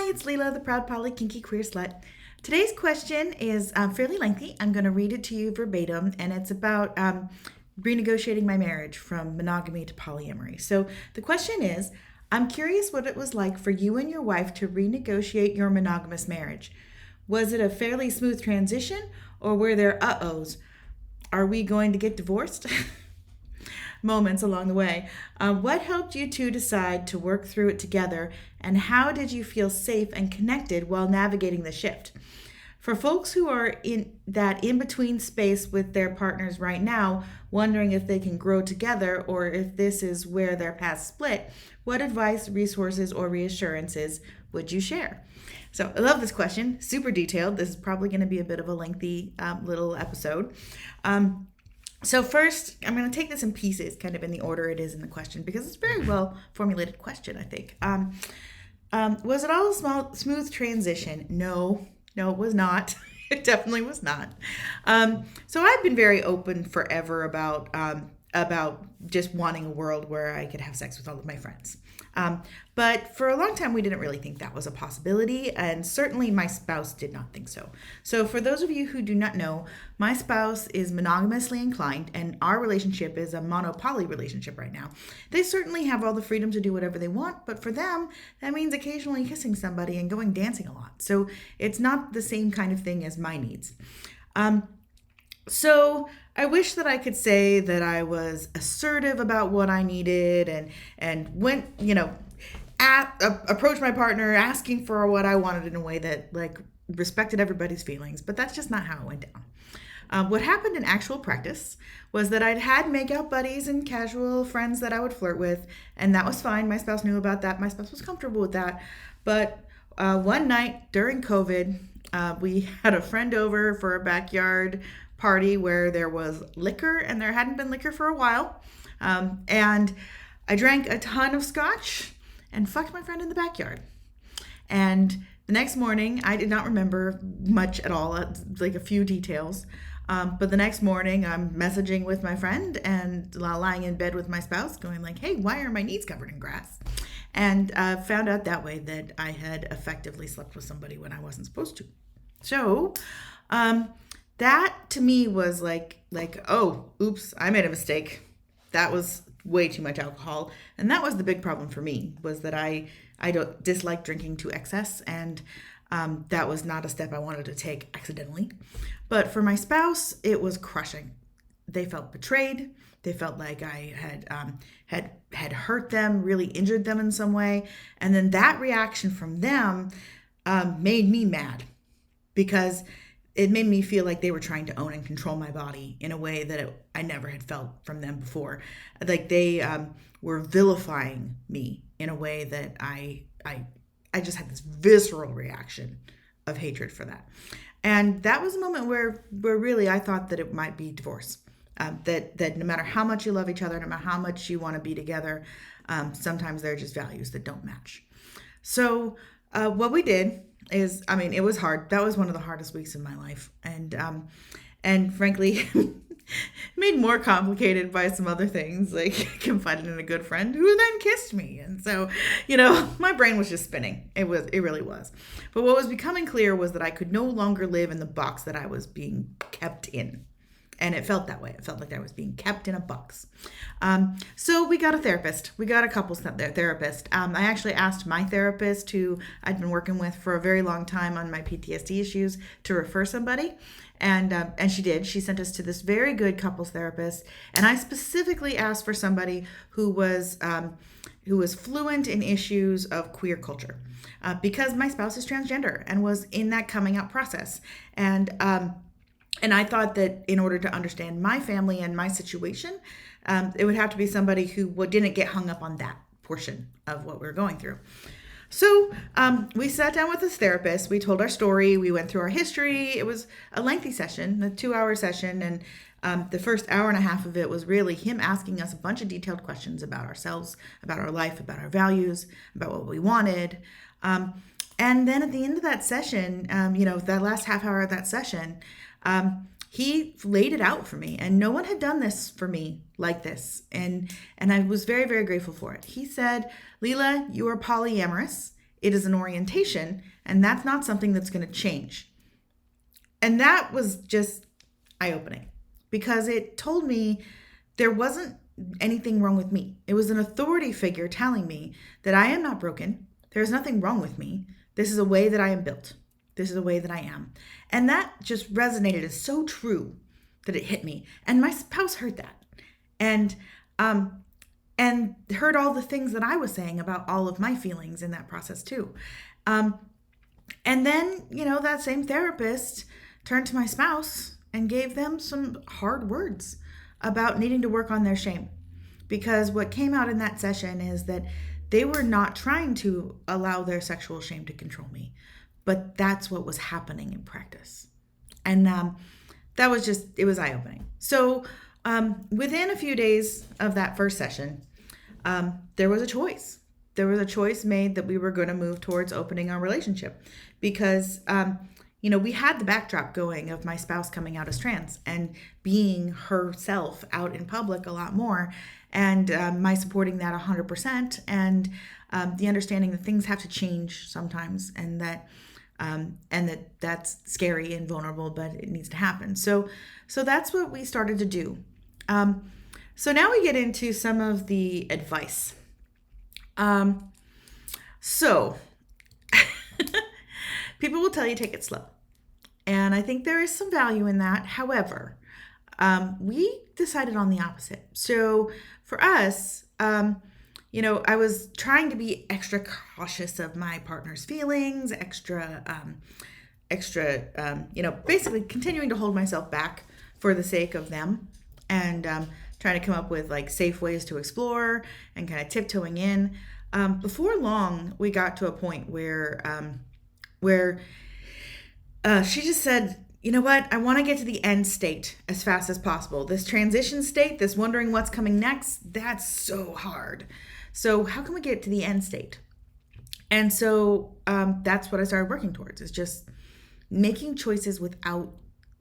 Hi, it's Leela, the proud Poly Kinky Queer Slut. Today's question is fairly lengthy. I'm going to read it to you verbatim, and it's about renegotiating my marriage from monogamy to polyamory. So the question is, I'm curious what it was like for you and your wife to renegotiate your monogamous marriage. Was it a fairly smooth transition, or were there uh-ohs? Are we going to get divorced? Moments along the way. What helped you two decide to work through it together, and how did you feel safe and connected while navigating the shift? For folks who are in that in-between space with their partners right now, wondering if they can grow together or if this is where their paths split, what advice, resources, or reassurances would you share? So I love this question, super detailed. This is probably going to be a bit of a lengthy little episode. So first, I'm going to take this in pieces, kind of in the order it is in the question, because it's a very well formulated question, I think. Was it all a smooth transition? No, it was not. It definitely was not. So I've been very open forever about just wanting a world where I could have sex with all of my friends. But for a long time, we didn't really think that was a possibility, and certainly my spouse did not think so. So for those of you who do not know, my spouse is monogamously inclined, and our relationship is a monopoly relationship right now. They certainly have all the freedom to do whatever they want, but for them, that means occasionally kissing somebody and going dancing a lot. So it's not the same kind of thing as my needs. So I wish that I could say that I was assertive about what I needed and went, approached my partner asking for what I wanted in a way that respected everybody's feelings, but that's just not how it went down. What happened in actual practice was that I'd had make-out buddies and casual friends that I would flirt with, and that was fine. My spouse knew about that. My spouse was comfortable with that. But one night during COVID, we had a friend over for a backyard party where there was liquor, and there hadn't been liquor for a while. And I drank a ton of scotch and fucked my friend in the backyard. And the next morning, I did not remember much at all, like a few details. But the next morning, I'm messaging with my friend and lying in bed with my spouse going like, hey, why are my knees covered in grass? And found out that way that I had effectively slept with somebody when I wasn't supposed to. So that to me was like, oh, oops, I made a mistake. That was way too much alcohol. And that was the big problem for me, was that I don't dislike drinking to excess. And that was not a step I wanted to take accidentally. But for my spouse, it was crushing. They felt betrayed. They felt like I had hurt them, really injured them in some way. And then that reaction from them made me mad, because it made me feel like they were trying to own and control my body in a way that I never had felt from them before. Like they were vilifying me in a way that I just had this visceral reaction of hatred for that. And that was a moment where really I thought that it might be divorce. That no matter how much you love each other, no matter how much you want to be together, sometimes there are just values that don't match. So what we did is, it was hard. That was one of the hardest weeks in my life. And frankly, made more complicated by some other things, like confided in a good friend who then kissed me. And so, my brain was just spinning. It really was. But what was becoming clear was that I could no longer live in the box that I was being kept in. And it felt that way. It felt like I was being kept in a box. So we got a therapist. We got a couples therapist. I actually asked my therapist, who I'd been working with for a very long time on my PTSD issues, to refer somebody. And she did. She sent us to this very good couples therapist. And I specifically asked for somebody who was fluent in issues of queer culture, because my spouse is transgender and was in that coming out process. And I thought that in order to understand my family and my situation, it would have to be somebody who didn't get hung up on that portion of what we were going through. So we sat down with this therapist. We told our story. We went through our history. It was a lengthy session, a 2-hour session. And the first hour and a half of it was really him asking us a bunch of detailed questions about ourselves, about our life, about our values, about what we wanted. And then at the end of that session, that last half hour of that session, he laid it out for me, and no one had done this for me like this. And I was very, very grateful for it. He said, Leela, you are polyamorous It is an orientation, and that's not something that's going to change. And that was just eye-opening because it told me there wasn't anything wrong with me. It was an authority figure telling me that I am not broken. There's nothing wrong with me. This is a way that I am built. This is a way that I am. And that just resonated as so true that it hit me. And my spouse heard that. And heard all the things that I was saying about all of my feelings in that process too. And then, that same therapist turned to my spouse and gave them some hard words about needing to work on their shame. Because what came out in that session is that they were not trying to allow their sexual shame to control me, but that's what was happening in practice. And that was it was eye-opening. So within a few days of that first session, there was a choice. There was a choice made that we were going to move towards opening our relationship because we had the backdrop going of my spouse coming out as trans and being herself out in public a lot more, and my supporting that 100%, and the understanding that things have to change sometimes, and that's scary and vulnerable, but it needs to happen. So that's what we started to do. So now we get into some of the advice. So people will tell you take it slow. And I think there is some value in that. However, we decided on the opposite. So for us, I was trying to be extra cautious of my partner's feelings, basically continuing to hold myself back for the sake of them, and trying to come up with like safe ways to explore and kind of tiptoeing in. Before long, we got to a point where she just said, you know what? I want to get to the end state as fast as possible. This transition state, this wondering what's coming next, that's so hard. So how can we get to the end state? And so that's what I started working towards, is just making choices without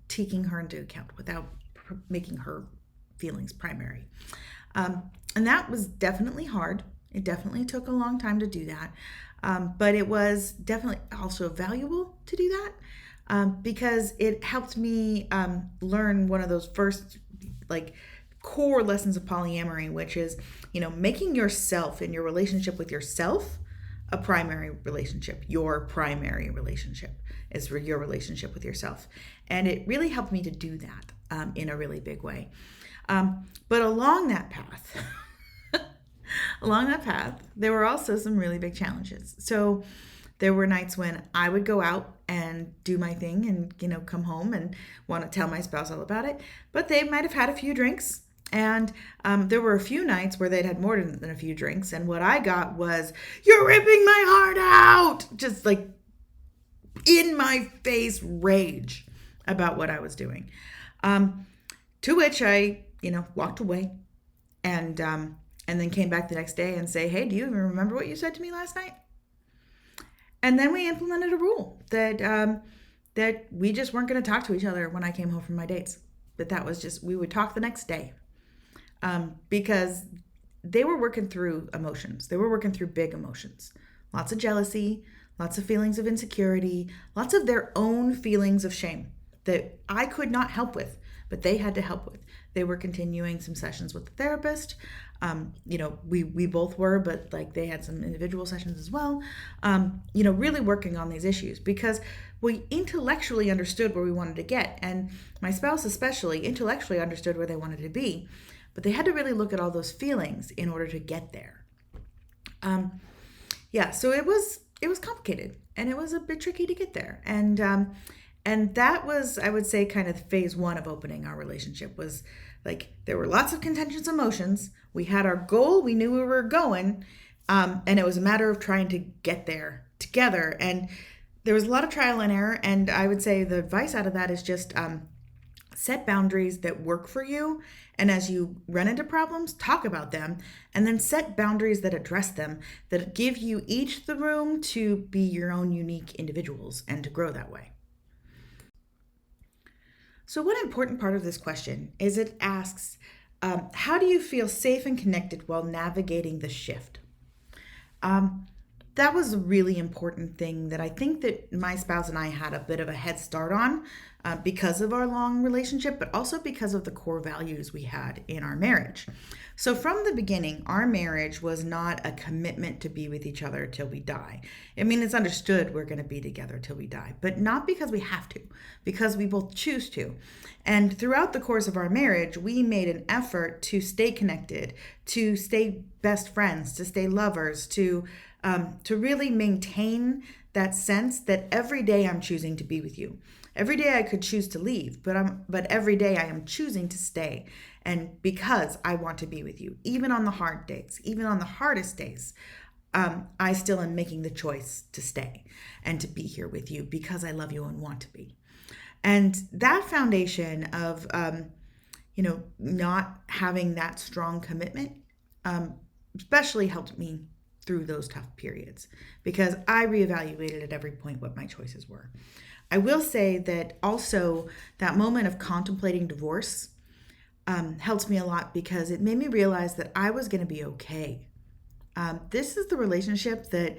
taking her into account, without making her feelings primary. And that was definitely hard. It definitely took a long time to do that. But it was definitely also valuable to do that. Because it helped me learn one of those first core lessons of polyamory, which is, making yourself and your relationship with yourself a primary relationship. Your primary relationship is your relationship with yourself. And it really helped me to do that in a really big way. But along that path, there were also some really big challenges. So there were nights when I would go out and do my thing and, come home and want to tell my spouse all about it. But they might have had a few drinks. And there were a few nights where they'd had more than a few drinks. And what I got was, "You're ripping my heart out!" Just like in my face rage about what I was doing. To which I, walked away and then came back the next day and say, "Hey, do you even remember what you said to me last night?" And then we implemented a rule that we just weren't going to talk to each other when I came home from my dates. But that was just, we would talk the next day. Because they were working through emotions. They were working through big emotions. Lots of jealousy, lots of feelings of insecurity, lots of their own feelings of shame that I could not help with, but they had to help with. They were continuing some sessions with the therapist. We both were, but they had some individual sessions as well. Really working on these issues because we intellectually understood where we wanted to get, and my spouse especially intellectually understood where they wanted to be, but they had to really look at all those feelings in order to get there. So it was complicated, and it was a bit tricky to get there, and that was, I would say, kind of phase one of opening our relationship. Was there were lots of contentious emotions. We had our goal. We knew we were going. And it was a matter of trying to get there together. And there was a lot of trial and error. And I would say the advice out of that is just set boundaries that work for you. And as you run into problems, talk about them. And then set boundaries that address them, that give you each the room to be your own unique individuals and to grow that way. So one important part of this question is it asks, how do you feel safe and connected while navigating the shift? that was a really important thing that I think that my spouse and I had a bit of a head start on because of our long relationship, but also because of the core values we had in our marriage. So from the beginning, our marriage was not a commitment to be with each other till we die. I mean, it's understood we're going to be together till we die, but not because we have to, because we both choose to. And throughout the course of our marriage, we made an effort to stay connected, to stay best friends, to stay lovers, to really maintain that sense that every day I'm choosing to be with you. Every day I could choose to leave, but every day I am choosing to stay. And because I want to be with you, even on the hard days, even on the hardest days, I still am making the choice to stay and to be here with you because I love you and want to be. And that foundation of, not having that strong commitment, especially helped me through those tough periods because I reevaluated at every point what my choices were. I will say that also that moment of contemplating divorce helped me a lot because it made me realize that I was going to be okay. This is the relationship that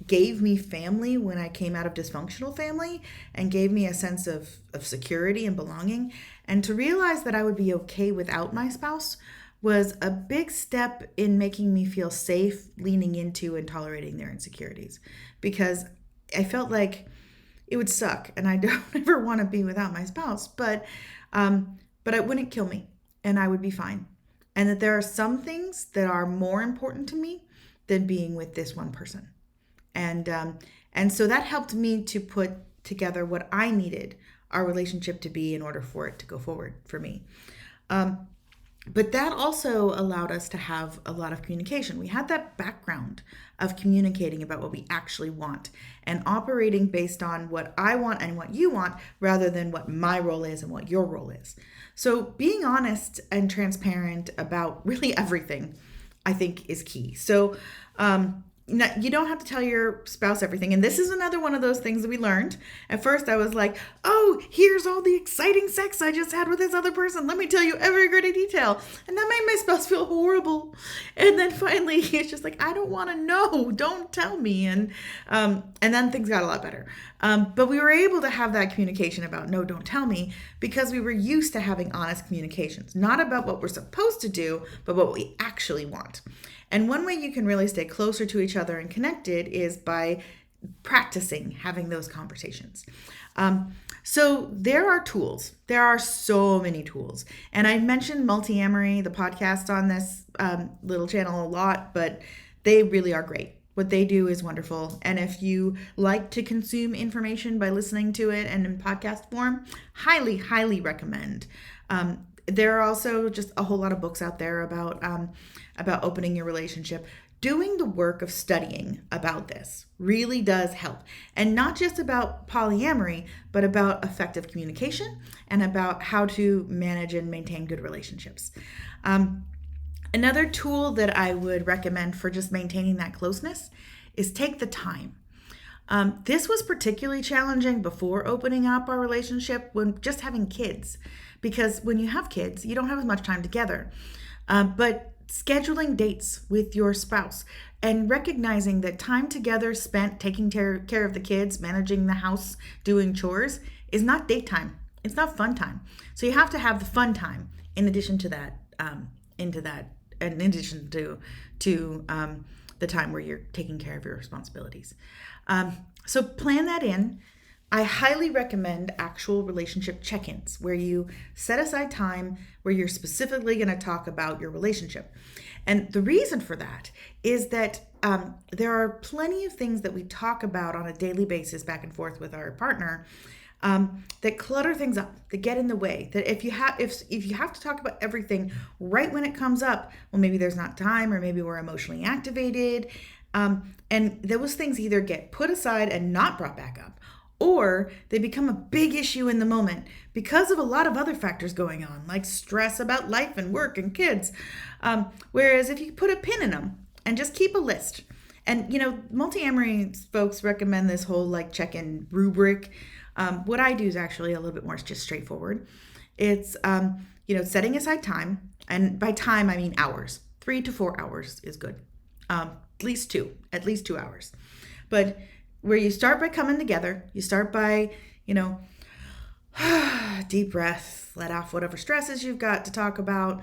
gave me family when I came out of dysfunctional family and gave me a sense of security and belonging. And to realize that I would be okay without my spouse was a big step in making me feel safe, leaning into and tolerating their insecurities, because I felt like it would suck and I don't ever want to be without my spouse, but it wouldn't kill me and I would be fine. And that there are some things that are more important to me than being with this one person. And so that helped me to put together what I needed our relationship to be in order for it to go forward for me. But that also allowed us to have a lot of communication. We had that background of communicating about what we actually want and operating based on what I want and what you want rather than what my role is and what your role is. So being honest and transparent about really everything, I think, is key. So you don't have to tell your spouse everything. And this is another one of those things that we learned. At first, I was like, oh, here's all the exciting sex I just had with this other person. Let me tell you every gritty detail. And that made my spouse feel horrible. And then finally, it's just like, I don't want to know. Don't tell me. And then things got a lot better. But we were able to have that communication about, no, don't tell me, because we were used to having honest communications, not about what we're supposed to do, but what we actually want. And one way you can really stay closer to each other and connected is by practicing having those conversations. So there are tools. There are so many tools. And I mentioned Multi-Amory, the podcast on this little channel a lot, but they really are great. What they do is wonderful. And if you like to consume information by listening to it and in podcast form, highly, highly recommend. There are also just a whole lot of books out there about opening your relationship. Doing the work of studying about this really does help. And not just about polyamory, but about effective communication and about how to manage and maintain good relationships. Another tool that I would recommend for just maintaining that closeness is take the time. This was particularly challenging before opening up our relationship when just having kids, because when you have kids, you don't have as much time together. But scheduling dates with your spouse and recognizing that time together spent taking care of the kids, managing the house, doing chores is not date time. It's not fun time. So you have to have the fun time in addition to that, in addition to the time where you're taking care of your responsibilities. So plan that in. I highly recommend actual relationship check-ins where you set aside time where you're specifically going to talk about your relationship. And the reason for that is that there are plenty of things that we talk about on a daily basis back and forth with our partner that clutter things up, that get in the way. That if you have to talk about everything right when it comes up, well, maybe there's not time, or maybe we're emotionally activated, and those things either get put aside and not brought back up, or they become a big issue in the moment because of a lot of other factors going on, like stress about life and work and kids. Whereas if you put a pin in them and just keep a list, and Multi-Amory folks recommend this whole like check-in rubric. What I do is actually a little bit more just straightforward. It's setting aside time, and by time I mean hours. 3 to 4 hours is good. at least 2 hours. But where you start by coming together, you start by, deep breath, let off whatever stresses you've got to talk about.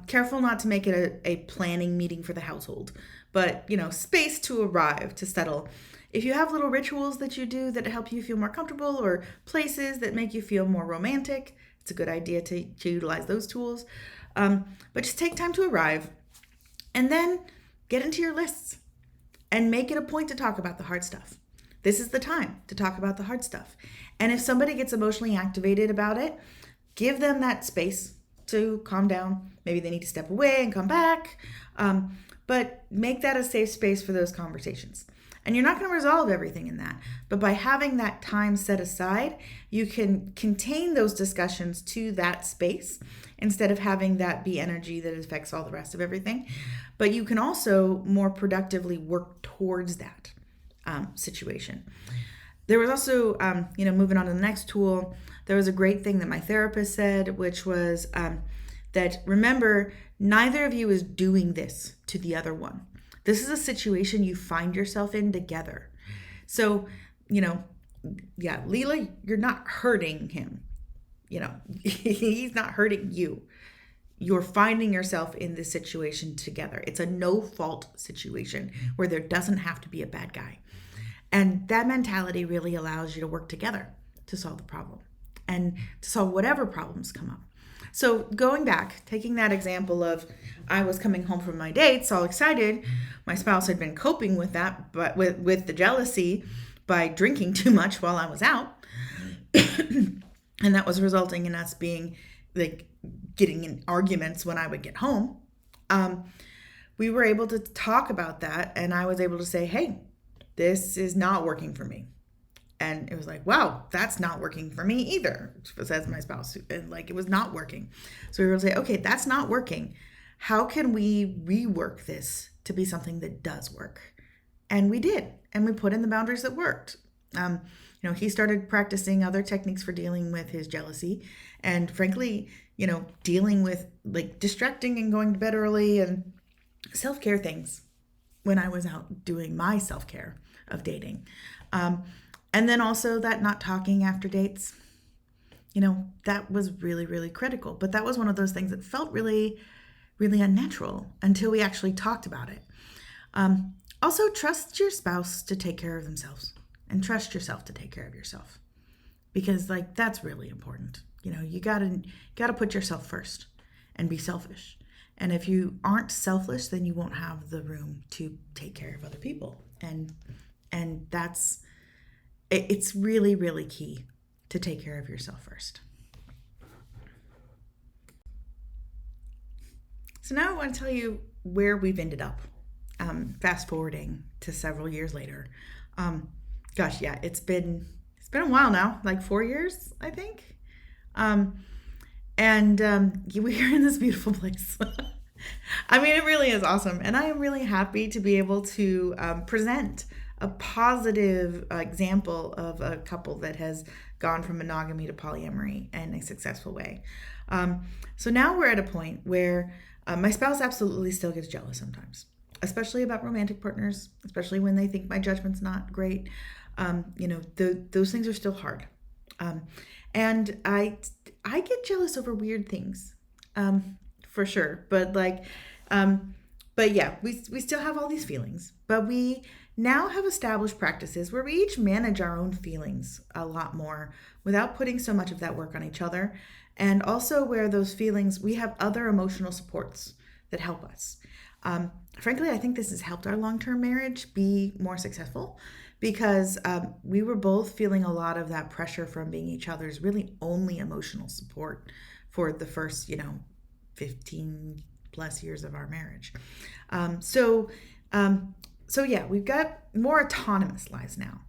Careful not to make it a planning meeting for the household, but, space to arrive, to settle. If you have little rituals that you do that help you feel more comfortable, or places that make you feel more romantic, it's a good idea to utilize those tools. But just take time to arrive, and then get into your lists and make it a point to talk about the hard stuff. This is the time to talk about the hard stuff. And if somebody gets emotionally activated about it, give them that space to calm down. Maybe they need to step away and come back. But make that a safe space for those conversations. And you're not going to resolve everything in that. But by having that time set aside, you can contain those discussions to that space instead of having that be energy that affects all the rest of everything. But you can also more productively work towards that situation. There was also, moving on to the next tool, there was a great thing that my therapist said, which was that, remember, neither of you is doing this to the other one. This is a situation you find yourself in together. So, Leela, you're not hurting him. He's not hurting you. You're finding yourself in this situation together. It's a no-fault situation where there doesn't have to be a bad guy. And that mentality really allows you to work together to solve the problem and to solve whatever problems come up. So going back, taking that example of I was coming home from my dates, all excited. My spouse had been coping with that, but with the jealousy by drinking too much while I was out. And that was resulting in us being getting in arguments when I would get home. We were able to talk about that, and I was able to say, hey, this is not working for me. And it was like, wow, that's not working for me either, says my spouse. And it was not working. So we were able to say, okay, that's not working. How can we rework this to be something that does work? And we did. And we put in the boundaries that worked. He started practicing other techniques for dealing with his jealousy. And frankly, dealing with distracting and going to bed early and self-care things when I was out doing my self-care of dating. And then also that not talking after dates, that was really, really critical. But that was one of those things that felt really, really unnatural until we actually talked about it. Also, trust your spouse to take care of themselves, and trust yourself to take care of yourself, because that's really important. You gotta put yourself first and be selfish. And if you aren't selfish, then you won't have the room to take care of other people. And it's really, really key to take care of yourself first. So now I want to tell you where we've ended up. Fast forwarding to several years later. It's been a while now, 4 years, I think. We are in this beautiful place. It really is awesome. And I am really happy to be able to present a positive example of a couple that has gone from monogamy to polyamory in a successful way. So now we're at a point where my spouse absolutely still gets jealous sometimes, especially about romantic partners, especially when they think my judgment's not great. Those things are still hard. And I get jealous over weird things, for sure. But we still have all these feelings, but we now have established practices where we each manage our own feelings a lot more without putting so much of that work on each other. And also where those feelings, we have other emotional supports that help us. Frankly, I think this has helped our long-term marriage be more successful because we were both feeling a lot of that pressure from being each other's really only emotional support for the first, 15 plus years of our marriage. We've got more autonomous lives now.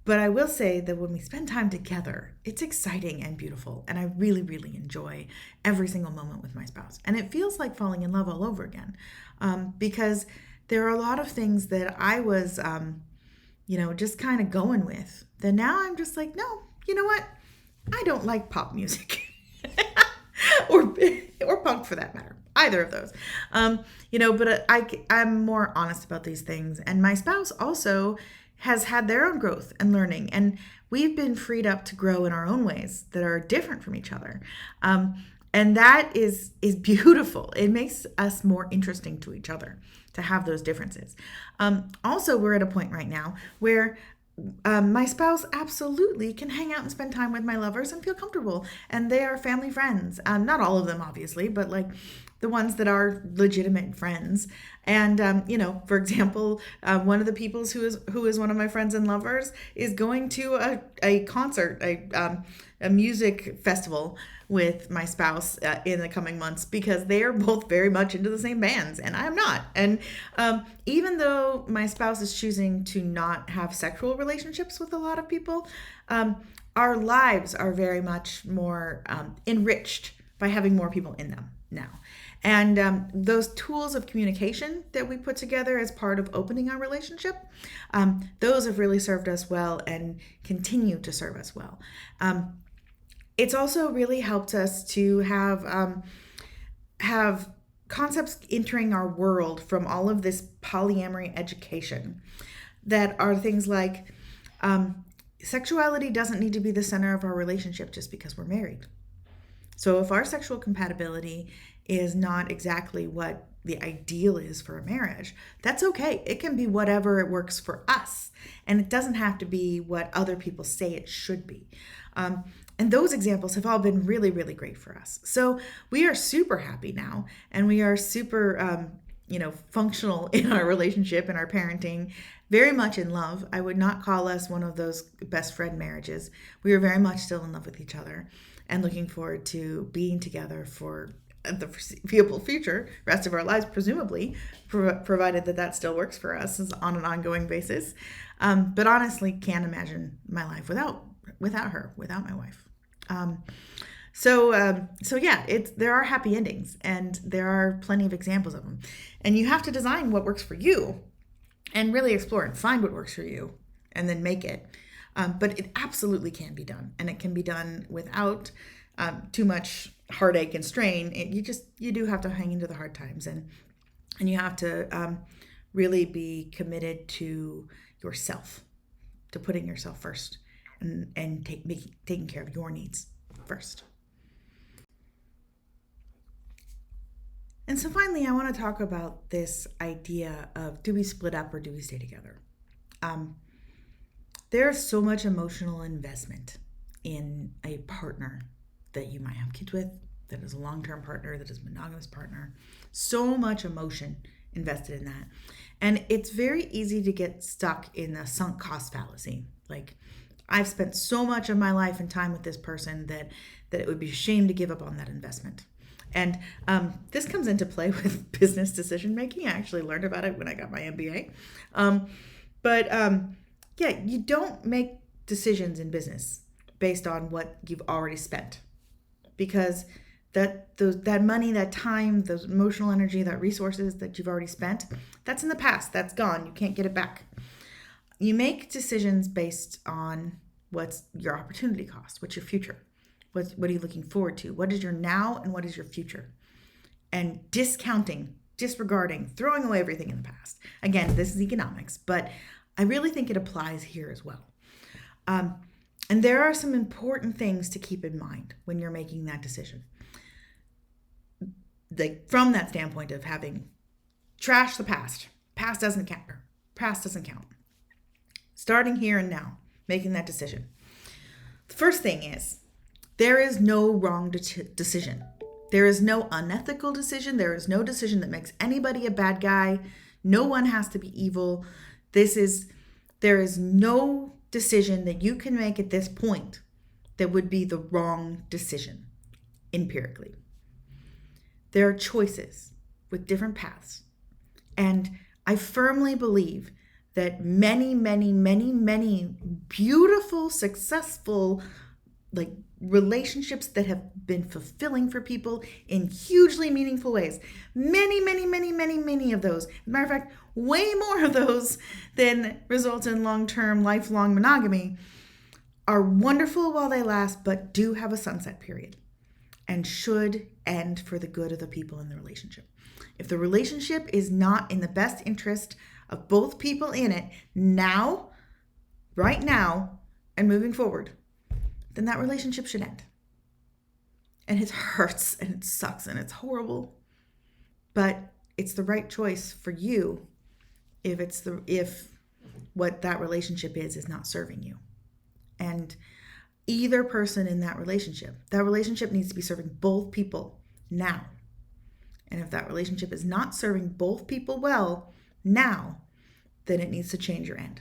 But I will say that when we spend time together, it's exciting and beautiful. And I really, really enjoy every single moment with my spouse. And it feels like falling in love all over again. Because there are a lot of things that I was, just kind of going with. That now I'm just like, no, you know what? I don't like pop music. or punk for that matter. either of those. But I'm more honest about these things. And my spouse also has had their own growth and learning. And we've been freed up to grow in our own ways that are different from each other. And that is beautiful. It makes us more interesting to each other to have those differences. Also, we're at a point right now where my spouse absolutely can hang out and spend time with my lovers and feel comfortable. And they are family friends. Not all of them, obviously, but like the ones that are legitimate friends. And, for example, one of the people who is one of my friends and lovers is going to a concert, a music festival with my spouse in the coming months, because they are both very much into the same bands and I am not. And even though my spouse is choosing to not have sexual relationships with a lot of people, our lives are very much more enriched by having more people in them now. And those tools of communication that we put together as part of opening our relationship, those have really served us well and continue to serve us well. It's also really helped us to have concepts entering our world from all of this polyamory education that are things like sexuality doesn't need to be the center of our relationship just because we're married. So if our sexual compatibility is not exactly what the ideal is for a marriage, that's okay. It can be whatever it works for us. And it doesn't have to be what other people say it should be. And those examples have all been really, really great for us. So we are super happy now, and we are super, functional in our relationship and our parenting, very much in love. I would not call us one of those best friend marriages. We are very much still in love with each other and looking forward to being together for the foreseeable future, rest of our lives, presumably, provided that still works for us on an ongoing basis. But honestly, can't imagine my life without her, without my wife. So yeah, there are happy endings, and there are plenty of examples of them. And you have to design what works for you and really explore and find what works for you and then make it. But it absolutely can be done, and it can be done without too much heartache and strain. You do have to hang into the hard times, and you have to really be committed to yourself, to putting yourself first, and taking care of your needs first. And so finally, I want to talk about this idea of, do we split up or do we stay together? There's so much emotional investment in a partner that you might have kids with, that is a long-term partner, that is a monogamous partner. So much emotion invested in that. And it's very easy to get stuck in the sunk cost fallacy. Like, I've spent so much of my life and time with this person that it would be a shame to give up on that investment. And this comes into play with business decision making. I actually learned about it when I got my MBA. Yeah, you don't make decisions in business based on what you've already spent, because that money, that time, those emotional energy, that resources that you've already spent, that's in the past. That's gone. You can't get it back. You make decisions based on what's your opportunity cost, what's your future, what are you looking forward to, what is your now and what is your future, and discounting, disregarding, throwing away everything in the past. Again, this is economics, but I really think it applies here as well. And there are some important things to keep in mind when you're making that decision. From that standpoint of having trashed the past, past doesn't count. Starting here and now, making that decision. The first thing is, there is no wrong decision. There is no unethical decision. There is no decision that makes anybody a bad guy. No one has to be evil. There is no decision that you can make at this point that would be the wrong decision, empirically. There are choices with different paths. And I firmly believe that many, many, many, many beautiful, successful, relationships that have been fulfilling for people in hugely meaningful ways. Many, many, many, many, many of those. As a matter of fact, way more of those than result in long-term, lifelong monogamy are wonderful while they last, but do have a sunset period. and should end for the good of the people in the relationship. If the relationship is not in the best interest of both people in it now, right now, and moving forward, then that relationship should end. And it hurts and it sucks and it's horrible, but it's the right choice for you if what that relationship is not serving you. And either person in that relationship needs to be serving both people now. And if that relationship is not serving both people well now, then it needs to change your end.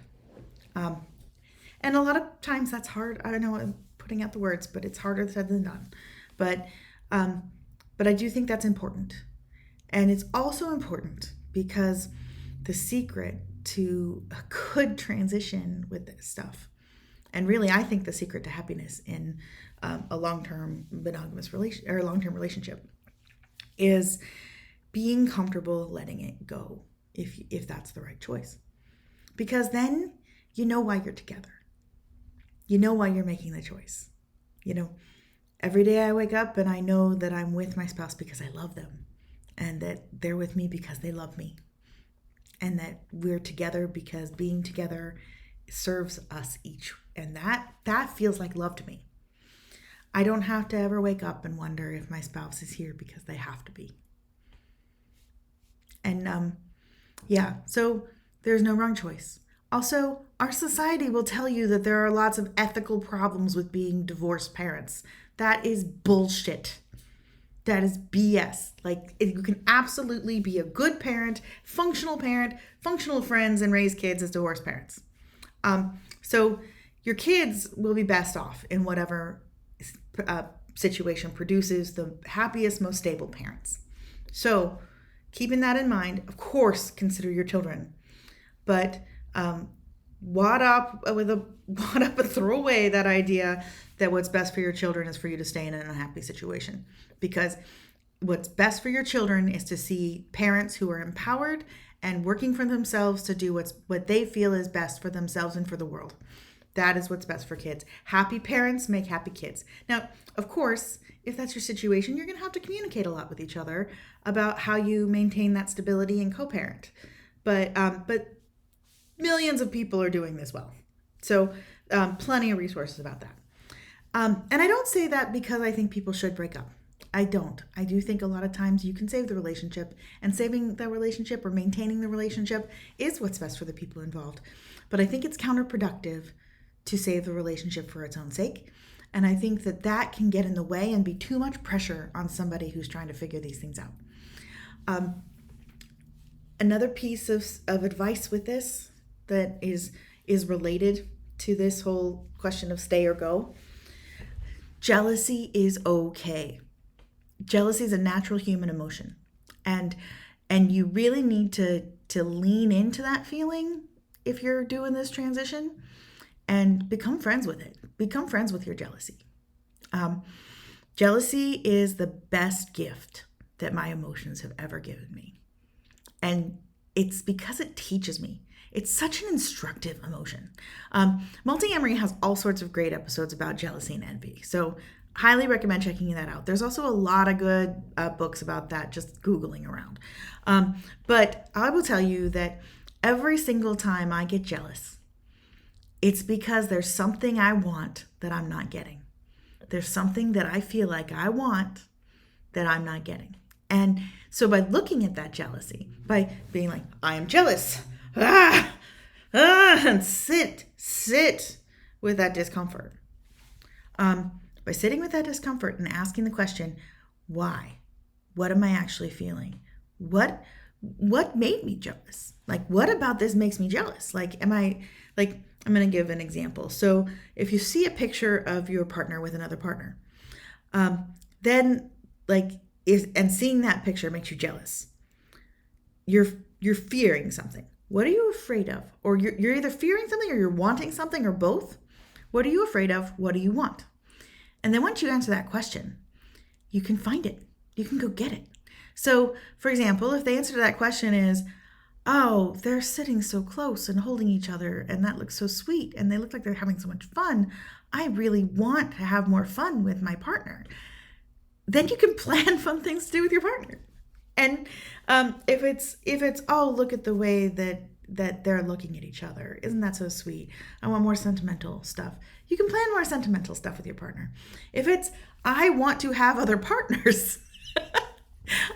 And a lot of times that's hard. I don't know, I'm putting out the words, but it's harder said than done. But I do think that's important. And it's also important because the secret to a good transition with this stuff, and really I think the secret to happiness in a long-term monogamous long-term relationship, is being comfortable letting it go if that's the right choice. Because then you know why you're together. You know why you're making the choice. Every day I wake up and I know that I'm with my spouse because I love them, and that they're with me because they love me, and that we're together because being together serves us each. And that feels like love to me. I don't have to ever wake up and wonder if my spouse is here because they have to be. And so there's no wrong choice. Also, our society will tell you that there are lots of ethical problems with being divorced parents. That is bullshit. That is BS. You can absolutely be a good parent, functional friends, and raise kids as divorced parents. So your kids will be best off in whatever situation produces the happiest, most stable parents. So keeping that in mind, of course, consider your children. But wad up and throw away that idea that what's best for your children is for you to stay in an unhappy situation. Because what's best for your children is to see parents who are empowered and working for themselves to do what they feel is best for themselves and for the world. That is what's best for kids. Happy parents make happy kids. Now, of course, if that's your situation, you're going to have to communicate a lot with each other about how you maintain that stability and co-parent. But millions of people are doing this well. So plenty of resources about that. And I don't say that because I think people should break up. I don't. I do think a lot of times you can save the relationship, and saving the relationship or maintaining the relationship is what's best for the people involved. But I think it's counterproductive to save the relationship for its own sake. And I think that can get in the way and be too much pressure on somebody who's trying to figure these things out. Another piece of advice with this that is related to this whole question of stay or go. Jealousy is okay. Jealousy is a natural human emotion. And you really need to lean into that feeling if you're doing this transition, and become friends with it. Become friends with your jealousy. Jealousy is the best gift that my emotions have ever given me. And it's because it teaches me. It's such an instructive emotion. Multi-Amory has all sorts of great episodes about jealousy and envy. So highly recommend checking that out. There's also a lot of good books about that, just Googling around. But I will tell you that every single time I get jealous, it's because there's something I want that I'm not getting. There's something that I feel like I want that I'm not getting. And so by looking at that jealousy, by being like, I am jealous, and sit with that discomfort. By sitting with that discomfort and asking the question, why? What am I actually feeling? What made me jealous? What about this makes me jealous? I'm going to give an example. So if you see a picture of your partner with another partner, then seeing that picture makes you jealous. You're fearing something. What are you afraid of? Or you're either fearing something or you're wanting something, or both. What are you afraid of? What do you want? And then once you answer that question, you can find it. You can go get it. So, for example, if the answer to that question is, oh, they're sitting so close and holding each other, and that looks so sweet, and they look like they're having so much fun, I really want to have more fun with my partner. then you can plan fun things to do with your partner. And if it's oh, look at the way that they're looking at each other, isn't that so sweet? I want more sentimental stuff. You can plan more sentimental stuff with your partner. If it's I want to have other partners.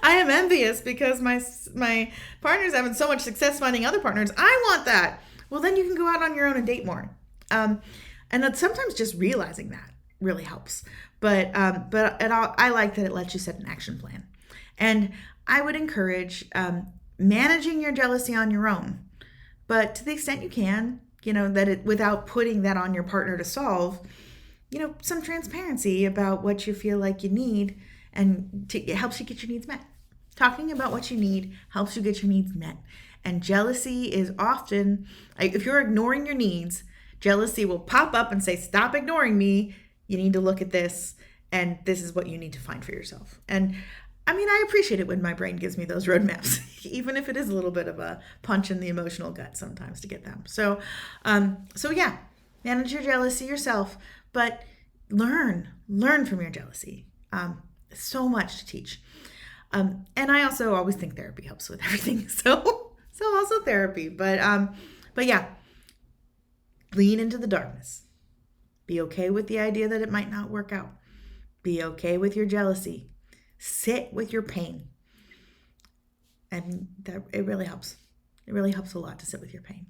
I am envious because my partner's having so much success finding other partners. I want that. Well, then you can go out on your own and date more. And sometimes just realizing that really helps. But I like that it lets you set an action plan. And I would encourage managing your jealousy on your own. But to the extent you can, without putting that on your partner to solve, some transparency about what you feel like you need, and it helps you get your needs met. Talking about what you need helps you get your needs met. And jealousy is often, if you're ignoring your needs, jealousy will pop up and say, stop ignoring me. You need to look at this, and this is what you need to find for yourself. And I appreciate it when my brain gives me those roadmaps, even if it is a little bit of a punch in the emotional gut sometimes to get them. So yeah, manage your jealousy yourself, but learn from your jealousy. So much to teach. And I also always think therapy helps with everything. So also therapy, but yeah, lean into the darkness. Be okay with the idea that it might not work out. Be okay with your jealousy. Sit with your pain. And it really helps. It really helps a lot to sit with your pain.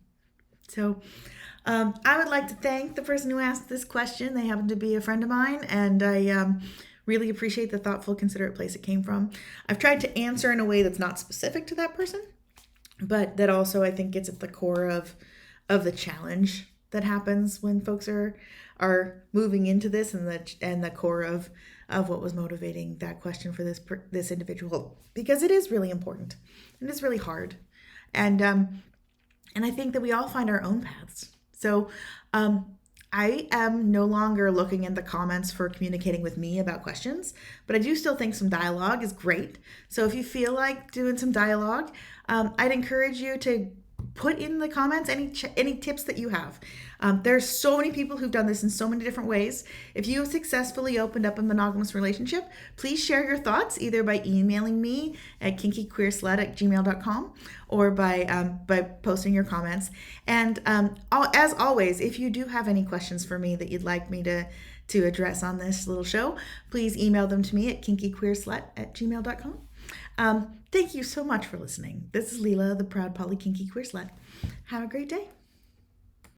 So I would like to thank the person who asked this question. They happen to be a friend of mine, and I really appreciate the thoughtful, considerate place it came from. I've tried to answer in a way that's not specific to that person, but that also I think gets at the core of the challenge that happens when folks are moving into this, and the core of what was motivating that question for this individual, because it is really important and it's really hard, and I think that we all find our own paths. So I am no longer looking in the comments for communicating with me about questions, but I do still think some dialogue is great. So if you feel like doing some dialogue, I'd encourage you to put in the comments any tips that you have. There's so many people who've done this in so many different ways. If you have successfully opened up a monogamous relationship, please share your thoughts either by emailing me at kinkyqueerslut@gmail.com or by posting your comments. And as always, if you do have any questions for me that you'd like me to address on this little show, please email them to me at kinkyqueerslut@gmail.com. Thank you so much for listening. This is Leela, the proud Poly Kinky Queer Slut. Have a great day.